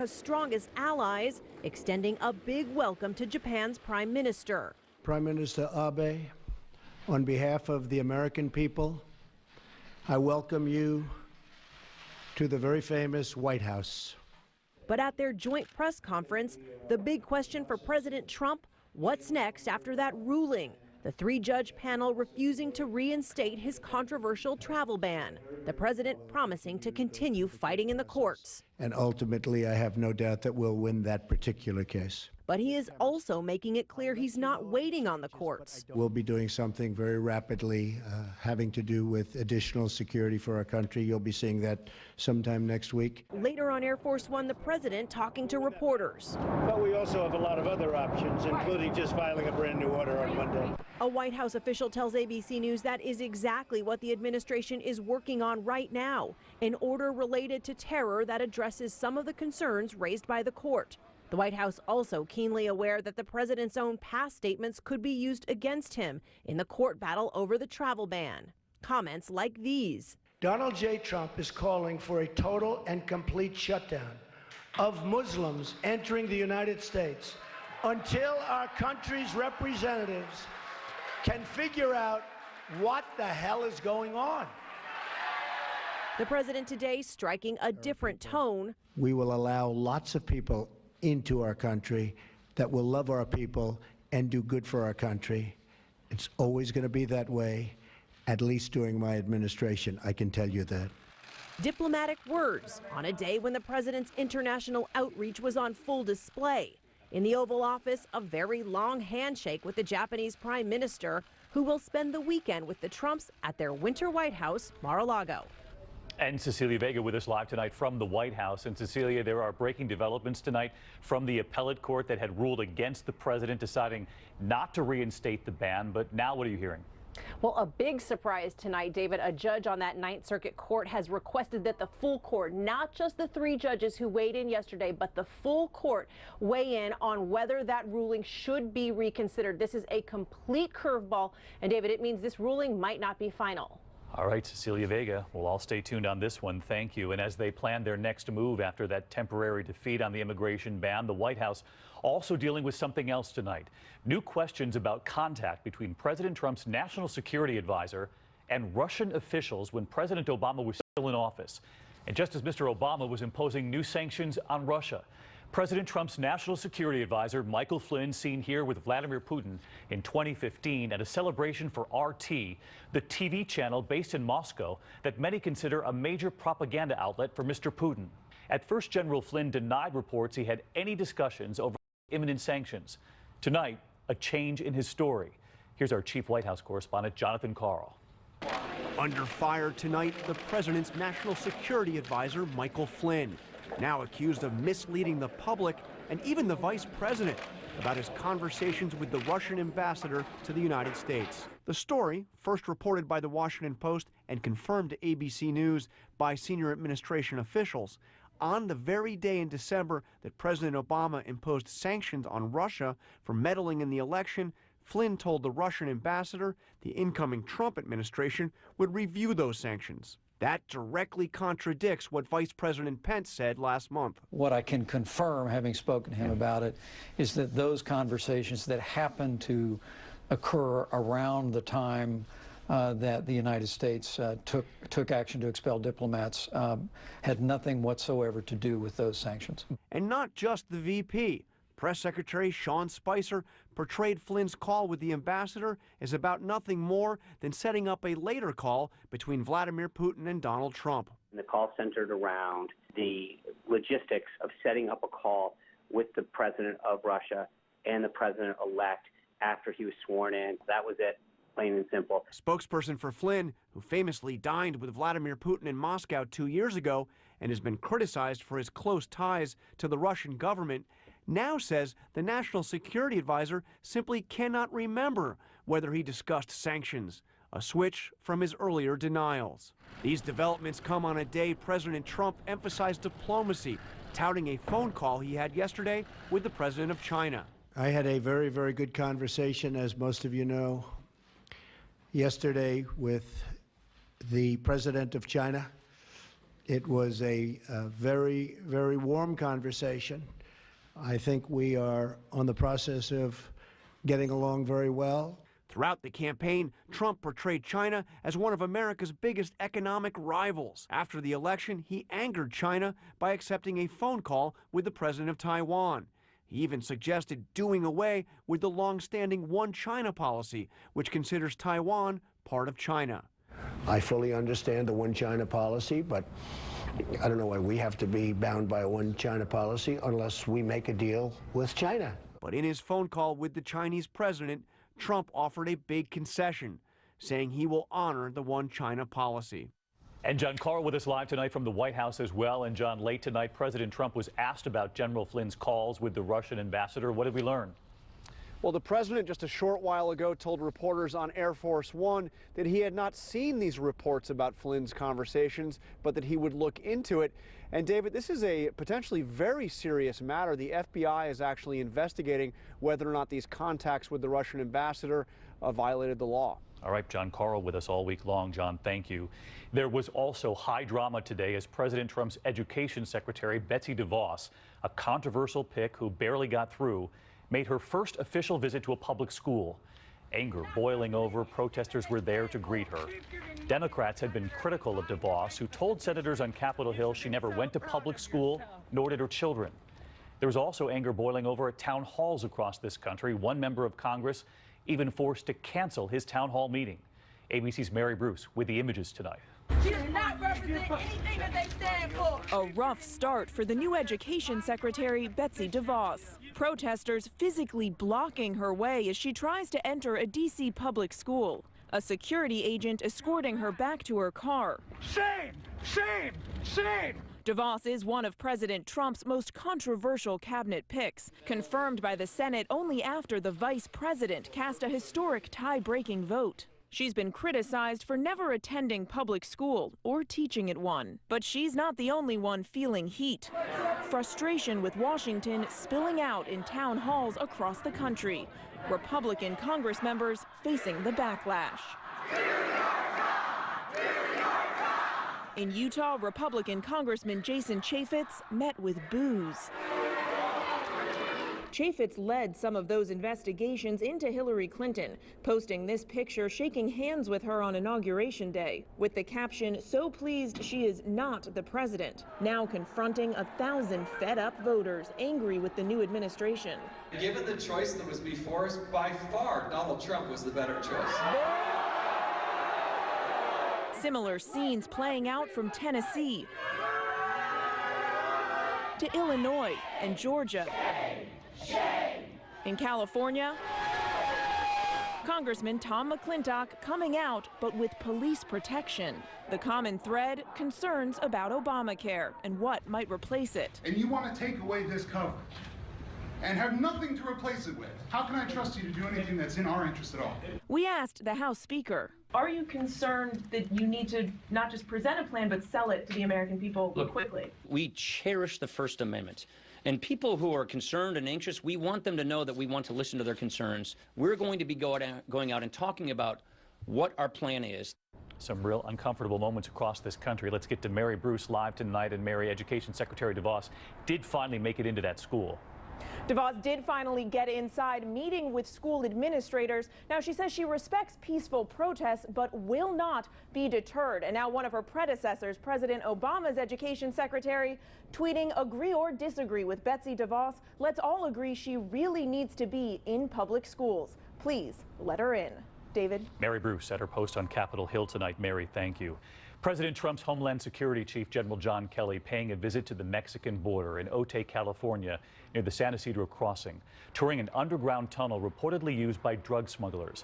strongest allies, extending a big welcome to Japan's Prime Minister. Prime Minister Abe, on behalf of the American people, I welcome you to the very famous White House. But at their joint press conference, the big question for President Trump, what's next after that ruling? The three-judge panel refusing to reinstate his controversial travel ban. The president promising to continue fighting in the courts. And ultimately, I have no doubt that we'll win that particular case. But he is also making it clear he's not waiting on the courts. We'll be doing something very rapidly having to do with additional security for our country. You'll be seeing that sometime next week. Later on Air Force One, the president talking to reporters. But we also have a lot of other options, including just filing a brand new order on Monday. A White House official tells ABC News that is exactly what the administration is working on right now, an order related to terror that addresses some of the concerns raised by the court. The White House also keenly aware that the president's own past statements could be used against him in the court battle over the travel ban. Comments like these. Donald J. Trump is calling for a total and complete shutdown of Muslims entering the United States until our country's representatives can figure out what the hell is going on. The president today striking a different tone. We will allow lots of people into our country that will love our people and do good for our country. It's always going to be that way, at least during my administration, I can tell you that. Diplomatic words on a day when the president's international outreach was on full display. In the Oval Office, a very long handshake with the Japanese Prime Minister, who will spend the weekend with the Trumps at their winter White House, Mar-a-Lago. And Cecilia Vega with us live tonight from the White House. And Cecilia, there are breaking developments tonight from the appellate court that had ruled against the president, deciding not to reinstate the ban. But now what are you hearing? Well, a big surprise tonight, David. A judge on that Ninth Circuit court has requested that the full court, not just the three judges who weighed in yesterday, but the full court weigh in on whether that ruling should be reconsidered. This is a complete curveball. And David, it means this ruling might not be final. All right, Cecilia Vega, we'll all stay tuned on this one. Thank you. And as they plan their next move after that temporary defeat on the immigration ban, the White House also dealing with something else tonight. New questions about contact between President Trump's national security advisor and Russian officials when President Obama was still in office. And just as Mr. Obama was imposing new sanctions on Russia, President Trump's national security advisor, Michael Flynn, seen here with Vladimir Putin in 2015 at a celebration for RT, the TV channel based in Moscow that many consider a major propaganda outlet for Mr. Putin. At first, General Flynn denied reports he had any discussions over imminent sanctions. Tonight, a change in his story. Here's our chief White House correspondent, Jonathan Karl. Under fire tonight, the president's national security advisor, Michael Flynn, now accused of misleading the public and even the vice president about his conversations with the Russian ambassador to the United States. The story, first reported by the Washington Post and confirmed to ABC News by senior administration officials, on the very day in December that President Obama imposed sanctions on Russia for meddling in the election, Flynn told the Russian ambassador the incoming Trump administration would review those sanctions. That directly contradicts what Vice President Pence said last month. What I can confirm, having spoken to him about it, is that those conversations that happened to occur around the time that the United States took action to expel diplomats had nothing whatsoever to do with those sanctions. And not just the VP. Press Secretary Sean Spicer portrayed Flynn's call with the ambassador as about nothing more than setting up a later call between Vladimir Putin and Donald Trump. The call centered around the logistics of setting up a call with the president of Russia and the president-elect after he was sworn in. That was it, plain and simple. Spokesperson for Flynn, who famously dined with Vladimir Putin in Moscow 2 years ago and has been criticized for his close ties to the Russian government, now says the national security advisor simply cannot remember whether he discussed sanctions, a switch from his earlier denials. These developments come on a day President Trump emphasized diplomacy, touting a phone call he had yesterday with the president of China. I had a very, very good conversation, as most of you know, yesterday with the president of China. It was a very, very warm conversation. I think we are on the process of getting along very well. Throughout the campaign, Trump portrayed China as one of America's biggest economic rivals. After the election, he angered China by accepting a phone call with the president of Taiwan. He even suggested doing away with the long-standing One China policy, which considers Taiwan part of China. I fully understand the One China policy, but I don't know why we have to be bound by a One China policy unless we make a deal with China. But in his phone call with the Chinese president, Trump offered a big concession, saying he will honor the One China policy. And John Carl with us live tonight from the White House as well. And John, late tonight, President Trump was asked about General Flynn's calls with the Russian ambassador. What did we learn? Well, the president just a short while ago told reporters on Air Force One that he had not seen these reports about Flynn's conversations, but that he would look into it. And David, this is a potentially very serious matter. The FBI is actually investigating whether or not these contacts with the Russian ambassador violated the law. All right, John Carl with us all week long. John, thank you. There was also high drama today as President Trump's education secretary, Betsy DeVos, a controversial pick who barely got through, made her first official visit to a public school. Anger boiling over, protesters were there to greet her. Democrats had been critical of DeVos, who told senators on Capitol Hill she never went to public school, nor did her children. There was also anger boiling over at town halls across this country. One member of Congress even forced to cancel his town hall meeting. ABC's Mary Bruce with the images tonight. She does not represent anything that they stand for. A rough start for the new education secretary, Betsy DeVos. Protesters physically blocking her way as she tries to enter a D.C. public school. A security agent escorting her back to her car. Shame! Shame! Shame! DeVos is one of President Trump's most controversial cabinet picks, confirmed by the Senate only after the vice president cast a historic tie-breaking vote. She's been criticized for never attending public school or teaching at one. But she's not the only one feeling heat. Frustration with Washington spilling out in town halls across the country. Republican Congress members facing the backlash. In Utah, Republican Congressman Jason Chaffetz met with boos. Chaffetz led some of those investigations into Hillary Clinton, posting this picture shaking hands with her on Inauguration Day, with the caption, "So pleased she is not the president," now confronting 1,000 fed-up voters angry with the new administration. Given the choice that was before us, by far, Donald Trump was the better choice. Similar scenes playing out from Tennessee to Illinois and Georgia. In California, Congressman Tom McClintock coming out, but with police protection. The common thread, concerns about Obamacare and what might replace it. And you want to take away this coverage and have nothing to replace it with. How can I trust you to do anything that's in our interest at all? We asked the House Speaker. Are you concerned that you need to not just present a plan, but sell it to the American people quickly? We cherish the First Amendment. And people who are concerned and anxious, we want them to know that we want to listen to their concerns. We're going to be going out and talking about what our plan is. Some real uncomfortable moments across this country. Let's get to Mary Bruce live tonight. And Mary, Education Secretary DeVos did finally make it into that school. DeVos did finally get inside, meeting with school administrators. Now, she says she respects peaceful protests, but will not be deterred. And now one of her predecessors, President Obama's education secretary, tweeting, "Agree or disagree with Betsy DeVos, let's all agree she really needs to be in public schools. Please let her in." David? Mary Bruce at her post on Capitol Hill tonight. Mary, thank you. President Trump's Homeland Security Chief General John Kelly paying a visit to the Mexican border in Otay, California, near the San Ysidro crossing, touring an underground tunnel reportedly used by drug smugglers.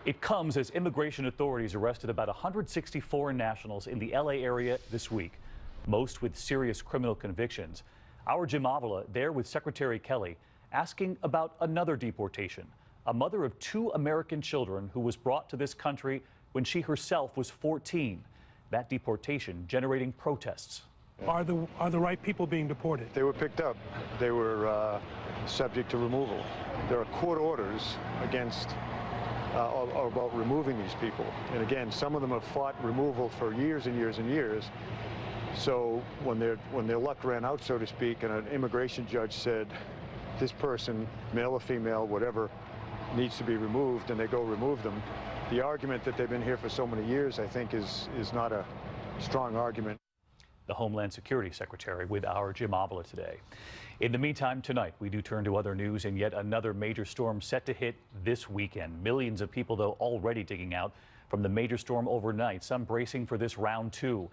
It comes as immigration authorities arrested about 160 foreign nationals in the LA area this week, most with serious criminal convictions. Our Jim Avila there with Secretary Kelly, asking about another deportation, a mother of 2 American children who was brought to this country when she herself was 14. That deportation generating protests. Are the right people being deported? They were picked up. They were subject to removal. There are court orders against about removing these people. And again, some of them have fought removal for years and years and years. So when their luck ran out, so to speak, and an immigration judge said, this person, male or female, whatever, needs to be removed, and they go remove them, the argument that they've been here for so many years, I think, is not a strong argument. The Homeland Security Secretary with our Jim Avila today. In the meantime, tonight, we do turn to other news, and yet another major storm set to hit this weekend. Millions of people, though, already digging out from the major storm overnight, some bracing for this round two.